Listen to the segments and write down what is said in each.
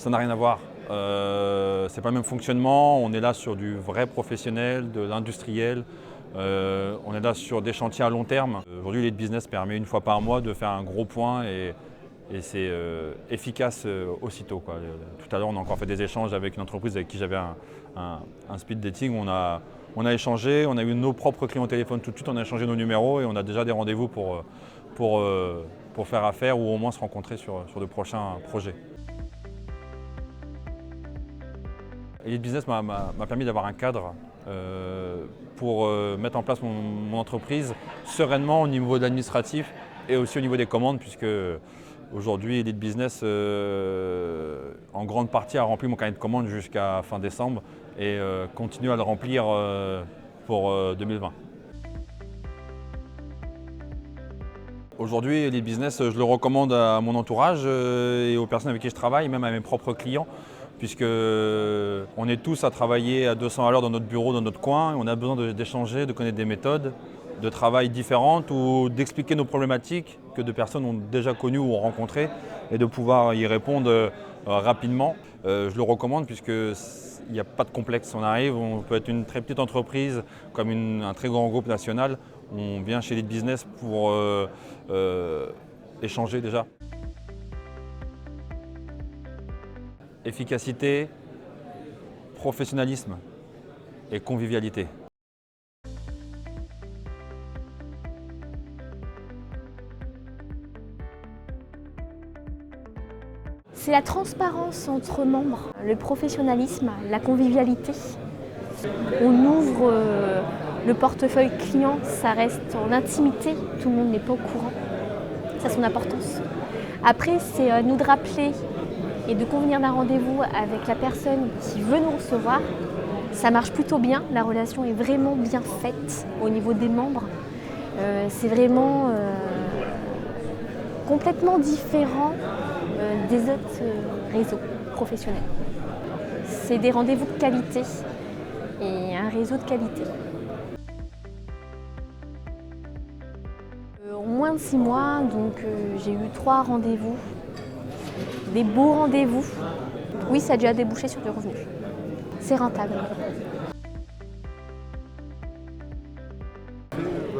ça n'a rien à voir. C'est pas le même fonctionnement. On est là sur du vrai professionnel, de l'industriel. On est là sur des chantiers à long terme. Aujourd'hui, Elite Business permet une fois par mois de faire un gros point et c'est efficace aussitôt, quoi. Tout à l'heure, on a encore fait des échanges avec une entreprise avec qui j'avais un speed dating. On a échangé, on a eu nos propres clients au téléphone tout de suite, on a échangé nos numéros et on a déjà des rendez-vous pour faire affaire ou au moins se rencontrer sur de prochains projets. Elite Business m'a permis d'avoir un cadre pour mettre en place mon entreprise sereinement au niveau de l'administratif et aussi au niveau des commandes, puisque aujourd'hui Elite Business en grande partie a rempli mon carnet de commandes jusqu'à fin décembre et continue à le remplir pour 2020. Aujourd'hui, Elite Business, je le recommande à mon entourage et aux personnes avec qui je travaille, même à mes propres clients, puisque on est tous à travailler à 200 à l'heure dans notre bureau, dans notre coin. On a besoin d'échanger, de connaître des méthodes de travail différentes ou d'expliquer nos problématiques que des personnes ont déjà connues ou ont rencontrées et de pouvoir y répondre rapidement. Je le recommande puisqu'il n'y a pas de complexe. On peut être une très petite entreprise comme un très grand groupe national. On vient chez Elite Business pour échanger déjà. Efficacité, professionnalisme et convivialité. C'est la transparence entre membres, le professionnalisme, la convivialité. On ouvre le portefeuille client, ça reste en intimité, tout le monde n'est pas au courant. Ça a son importance. Après, c'est à nous de rappeler et de convenir d'un rendez-vous avec la personne qui veut nous recevoir. Ça marche plutôt bien, la relation est vraiment bien faite au niveau des membres. C'est vraiment complètement différent des autres réseaux professionnels. C'est des rendez-vous de qualité et un réseau de qualité. En moins de 6 mois, donc j'ai eu 3 rendez-vous, des beaux rendez-vous. Oui, ça a déjà débouché sur du revenu. C'est rentable.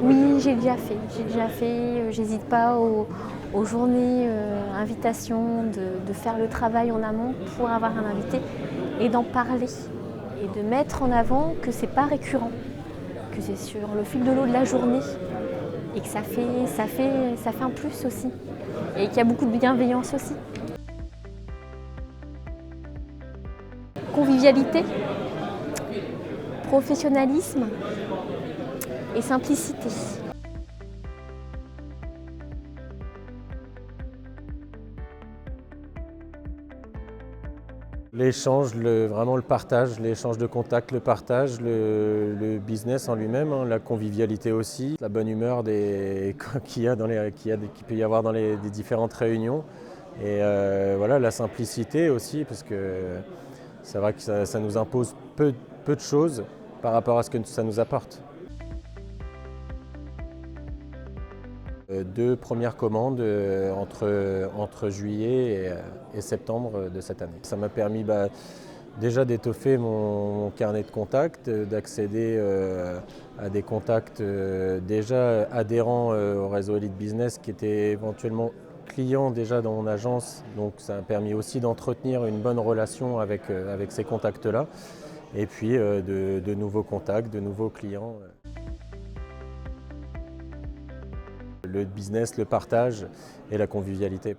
Oui, j'ai déjà fait. J'hésite pas aux journées invitations de faire le travail en amont pour avoir un invité et d'en parler et de mettre en avant que c'est pas récurrent, que c'est sur le fil de l'eau de la journée et que ça fait un plus aussi et qu'il y a beaucoup de bienveillance aussi. Convivialité, professionnalisme et simplicité. L'échange, vraiment le partage, l'échange de contacts, le partage, le business en lui-même, hein, la convivialité aussi, la bonne humeur qu'il peut y avoir dans les différentes réunions. Et voilà, la simplicité aussi, parce que c'est vrai que ça nous impose peu de choses par rapport à ce que ça nous apporte. 2 premières commandes entre juillet et septembre de cette année. Ça m'a permis déjà d'étoffer mon carnet de contacts, d'accéder à des contacts déjà adhérents au réseau Elite Business qui étaient éventuellement clients déjà dans mon agence. Donc ça m'a permis aussi d'entretenir une bonne relation avec ces contacts-là. Et puis de nouveaux contacts, de nouveaux clients. Le business, le partage et la convivialité.